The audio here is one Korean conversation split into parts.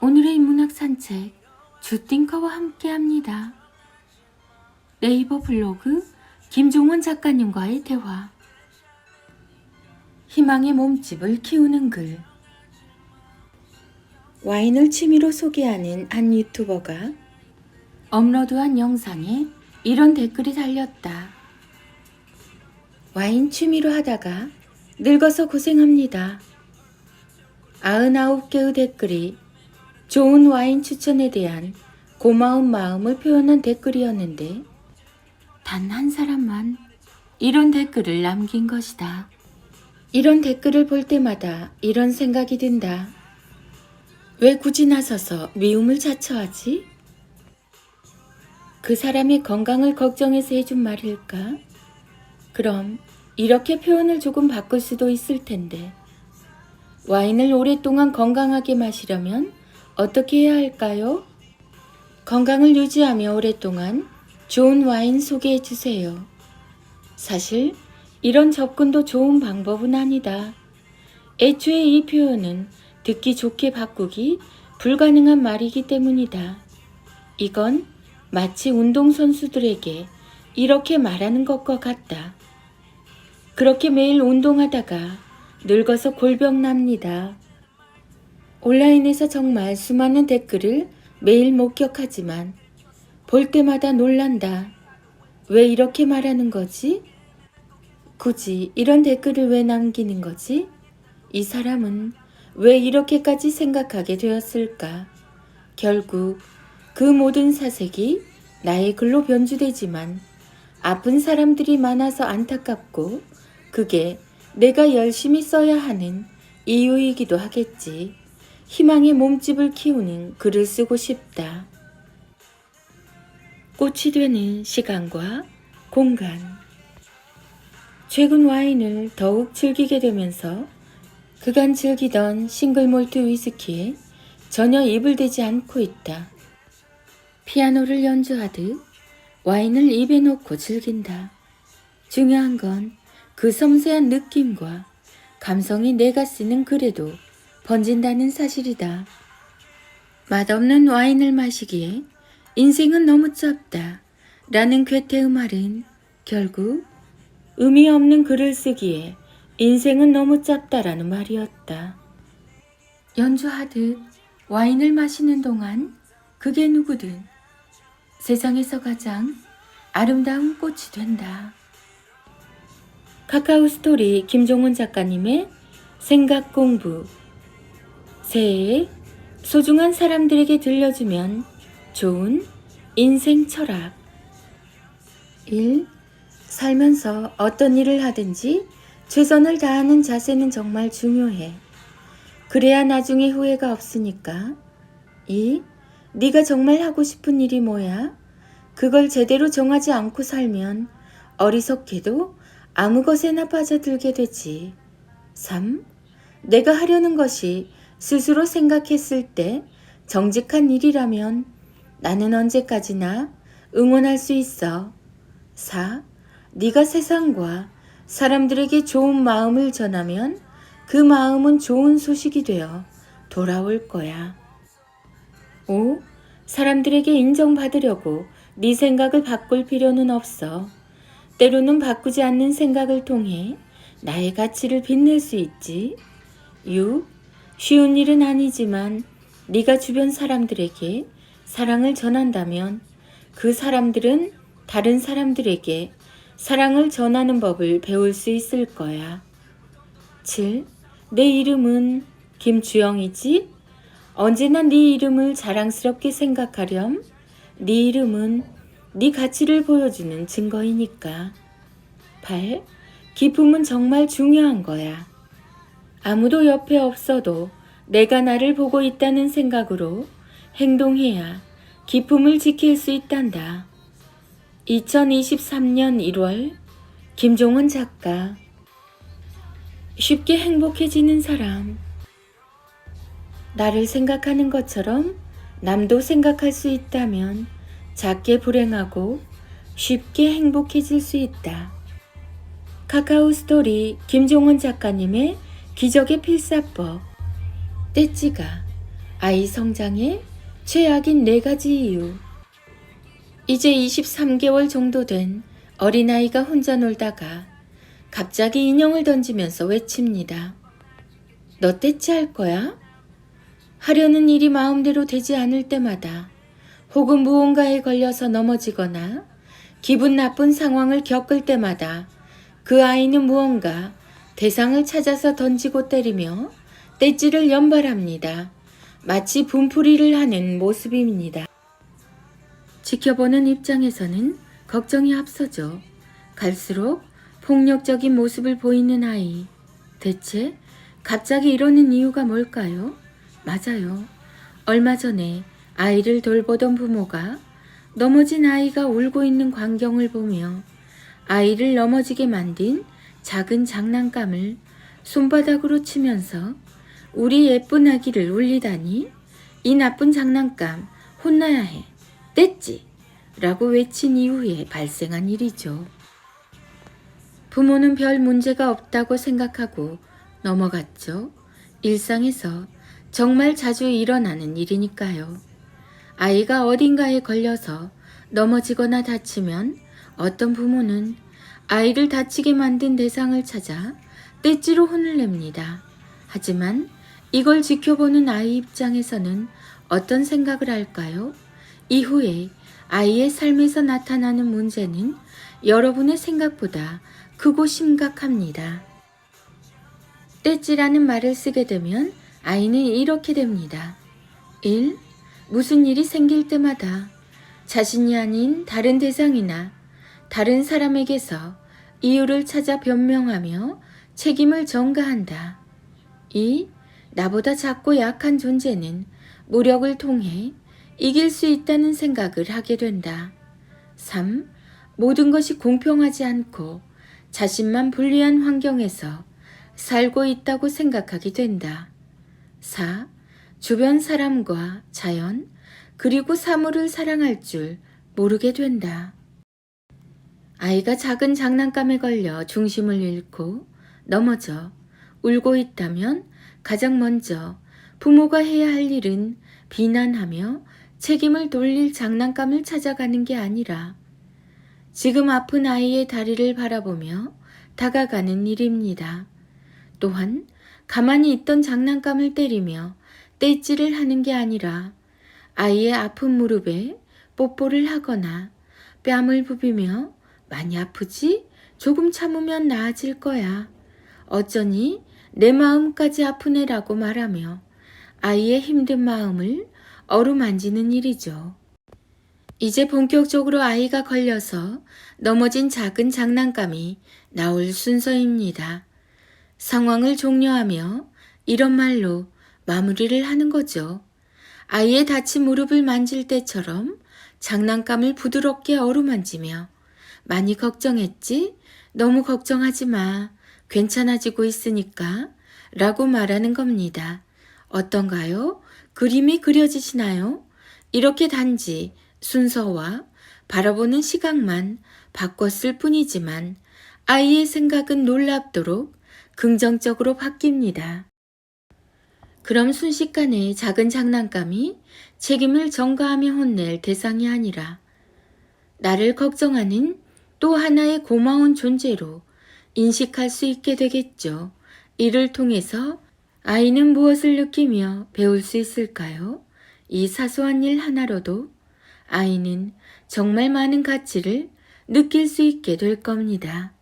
오늘의 인문학 산책 주띵커와 함께합니다. 네이버 블로그 김종원 작가님과의 대화. 희망의 몸집을 키우는 글. 와인을 취미로 소개하는 한 유튜버가 업로드한 영상에 이런 댓글이 달렸다. 와인 취미로 하다가 늙어서 고생합니다. 99개의 댓글이 좋은 와인 추천에 대한 고마운 마음을 표현한 댓글이었는데 단 한 사람만 이런 댓글을 남긴 것이다. 이런 댓글을 볼 때마다 이런 생각이 든다. 왜 굳이 나서서 미움을 자처하지? 그 사람의 건강을 걱정해서 해준 말일까? 그럼 이렇게 표현을 조금 바꿀 수도 있을 텐데. 와인을 오랫동안 건강하게 마시려면 어떻게 해야 할까요? 건강을 유지하며 오랫동안 좋은 와인 소개해 주세요. 사실 이런 접근도 좋은 방법은 아니다. 애초에 이 표현은 듣기 좋게 바꾸기 불가능한 말이기 때문이다. 이건 마치 운동선수들에게 이렇게 말하는 것과 같다. 그렇게 매일 운동하다가 늙어서 골병 납니다. 온라인에서 정말 수많은 댓글을 매일 목격하지만 볼 때마다 놀란다. 왜 이렇게 말하는 거지? 굳이 이런 댓글을 왜 남기는 거지? 이 사람은 왜 이렇게까지 생각하게 되었을까? 결국 그 모든 사색이 나의 글로 변주되지만 아픈 사람들이 많아서 안타깝고 그게 내가 열심히 써야 하는 이유이기도 하겠지. 희망의 몸집을 키우는 글을 쓰고 싶다. 꽃이 되는 시간과 공간. 최근 와인을 더욱 즐기게 되면서 그간 즐기던 싱글몰트 위스키에 전혀 입을 대지 않고 있다. 피아노를 연주하듯 와인을 입에 넣고 즐긴다. 중요한 건 그 섬세한 느낌과 감성이 내가 쓰는 글에도 번진다는 사실이다. 맛없는 와인을 마시기에 인생은 너무 짧다 라는 괴테의 말은 결국 의미 없는 글을 쓰기에 인생은 너무 짧다라는 말이었다. 연주하듯 와인을 마시는 동안 그게 누구든 세상에서 가장 아름다운 꽃이 된다. 카카오 스토리 김종원 작가님의 생각 공부. 새해에 소중한 사람들에게 들려주면 좋은 인생 철학. 1. 살면서 어떤 일을 하든지 최선을 다하는 자세는 정말 중요해. 그래야 나중에 후회가 없으니까. 2. 네가 정말 하고 싶은 일이 뭐야? 그걸 제대로 정하지 않고 살면 어리석게도 아무 것에나 빠져들게 되지. 3. 내가 하려는 것이 스스로 생각했을 때 정직한 일이라면 나는 언제까지나 응원할 수 있어. 4. 네가 세상과 사람들에게 좋은 마음을 전하면 그 마음은 좋은 소식이 되어 돌아올 거야. 5. 사람들에게 인정받으려고 네 생각을 바꿀 필요는 없어. 때로는 바꾸지 않는 생각을 통해 나의 가치를 빛낼 수 있지. 6. 쉬운 일은 아니지만 네가 주변 사람들에게 사랑을 전한다면 그 사람들은 다른 사람들에게 사랑을 전하는 법을 배울 수 있을 거야. 7. 내 이름은 김주영이지? 언제나 네 이름을 자랑스럽게 생각하렴. 네 이름은 네 가치를 보여주는 증거이니까. 8. 기쁨은 정말 중요한 거야. 아무도 옆에 없어도 내가 나를 보고 있다는 생각으로 행동해야 기쁨을 지킬 수 있단다. 2023년 1월 김종원 작가. 쉽게 행복해지는 사람. 나를 생각하는 것처럼 남도 생각할 수 있다면 작게 불행하고 쉽게 행복해질 수 있다. 카카오 스토리 김종원 작가님의 기적의 필사법. 떼찌가 아이 성장에 최악인 4가지 이유. 이제 23개월 정도 된 어린아이가 혼자 놀다가 갑자기 인형을 던지면서 외칩니다. 너 떼찌 할 거야? 하려는 일이 마음대로 되지 않을 때마다 혹은 무언가에 걸려서 넘어지거나 기분 나쁜 상황을 겪을 때마다 그 아이는 무언가 대상을 찾아서 던지고 때리며 떼찌를 연발합니다. 마치 분풀이를 하는 모습입니다. 지켜보는 입장에서는 걱정이 앞서죠. 갈수록 폭력적인 모습을 보이는 아이. 대체 갑자기 이러는 이유가 뭘까요? 맞아요. 얼마 전에 아이를 돌보던 부모가 넘어진 아이가 울고 있는 광경을 보며 아이를 넘어지게 만든 작은 장난감을 손바닥으로 치면서 우리 예쁜 아기를 울리다니, 이 나쁜 장난감 혼나야 해. 떼찌! 라고 외친 이후에 발생한 일이죠. 부모는 별 문제가 없다고 생각하고 넘어갔죠. 일상에서 정말 자주 일어나는 일이니까요. 아이가 어딘가에 걸려서 넘어지거나 다치면 어떤 부모는 아이를 다치게 만든 대상을 찾아 떼찌로 혼을 냅니다. 하지만 이걸 지켜보는 아이 입장에서는 어떤 생각을 할까요? 이후에 아이의 삶에서 나타나는 문제는 여러분의 생각보다 크고 심각합니다. 떼찌라는 말을 쓰게 되면 아이는 이렇게 됩니다. 1. 무슨 일이 생길 때마다 자신이 아닌 다른 대상이나 다른 사람에게서 이유를 찾아 변명하며 책임을 전가한다. 2. 나보다 작고 약한 존재는 무력을 통해 이길 수 있다는 생각을 하게 된다. 3. 모든 것이 공평하지 않고 자신만 불리한 환경에서 살고 있다고 생각하게 된다. 4. 주변 사람과 자연, 그리고 사물을 사랑할 줄 모르게 된다. 아이가 작은 장난감에 걸려 중심을 잃고 넘어져 울고 있다면 가장 먼저 부모가 해야 할 일은 비난하며 책임을 돌릴 장난감을 찾아가는 게 아니라 지금 아픈 아이의 다리를 바라보며 다가가는 일입니다. 또한 가만히 있던 장난감을 때리며 떼찌를 하는 게 아니라 아이의 아픈 무릎에 뽀뽀를 하거나 뺨을 부비며 많이 아프지? 조금 참으면 나아질 거야. 어쩌니 내 마음까지 아프네라고 말하며 아이의 힘든 마음을 어루만지는 일이죠. 이제 본격적으로 아이가 걸려서 넘어진 작은 장난감이 나올 순서입니다. 상황을 종료하며 이런 말로 마무리를 하는 거죠. 아이의 다친 무릎을 만질 때처럼 장난감을 부드럽게 어루만지며 많이 걱정했지? 너무 걱정하지 마. 괜찮아지고 있으니까 라고 말하는 겁니다. 어떤가요? 그림이 그려지시나요? 이렇게 단지 순서와 바라보는 시각만 바꿨을 뿐이지만 아이의 생각은 놀랍도록 긍정적으로 바뀝니다. 그럼 순식간에 작은 장난감이 책임을 전가하며 혼낼 대상이 아니라 나를 걱정하는 또 하나의 고마운 존재로 인식할 수 있게 되겠죠. 이를 통해서 아이는 무엇을 느끼며 배울 수 있을까요? 이 사소한 일 하나로도 아이는 정말 많은 가치를 느낄 수 있게 될 겁니다.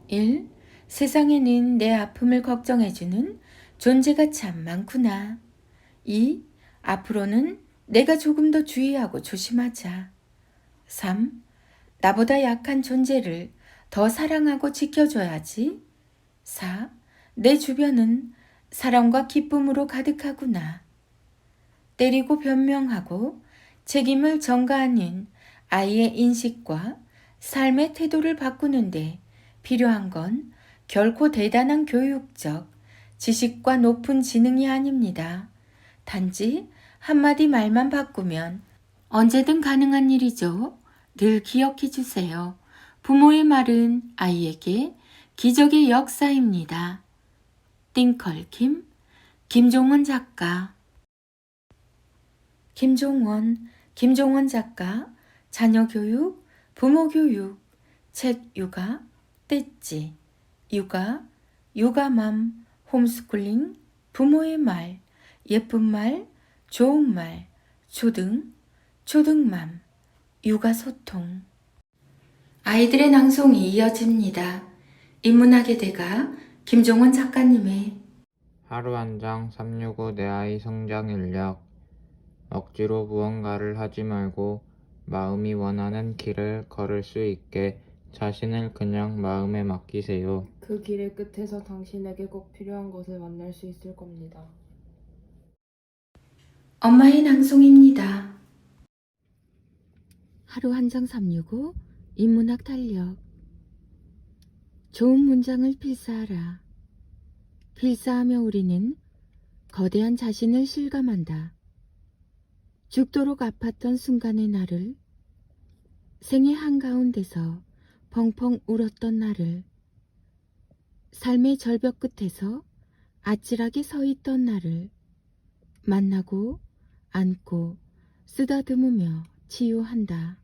1. 세상에는 내 아픔을 걱정해주는 존재가 참 많구나. 2. 앞으로는 내가 조금 더 주의하고 조심하자. 3. 나보다 약한 존재를 더 사랑하고 지켜줘야지. 4. 내 주변은 사랑과 기쁨으로 가득하구나. 때리고 변명하고 책임을 전가하는 아이의 인식과 삶의 태도를 바꾸는데 필요한 건 결코 대단한 교육적 지식과 높은 지능이 아닙니다. 단지 한마디 말만 바꾸면 언제든 가능한 일이죠. 늘 기억해 주세요. 부모의 말은 아이에게 기적의 역사입니다. 띵컬킴 김종원 작가. 김종원 작가, 자녀교육, 부모교육, 책 육아, 떼찌, 육아, 육아맘, 홈스쿨링, 부모의 말, 예쁜 말, 좋은 말, 초등맘, 육아소통. 아이들의 낭송이 이어집니다. 인문학의 대가 김종원 작가님의 하루 한 장 365 내 아이 성장 인력. 억지로 무언가를 하지 말고 마음이 원하는 길을 걸을 수 있게 자신을 그냥 마음에 맡기세요. 그 길의 끝에서 당신에게 꼭 필요한 것을 만날 수 있을 겁니다. 엄마의 낭송입니다. 하루 한 장 365 인문학 달력. 좋은 문장을 필사하라. 필사하며 우리는 거대한 자신을 실감한다. 죽도록 아팠던 순간의 나를, 생의 한가운데서 펑펑 울었던 나를, 삶의 절벽 끝에서 아찔하게 서 있던 나를 만나고 안고 쓰다듬으며 치유한다.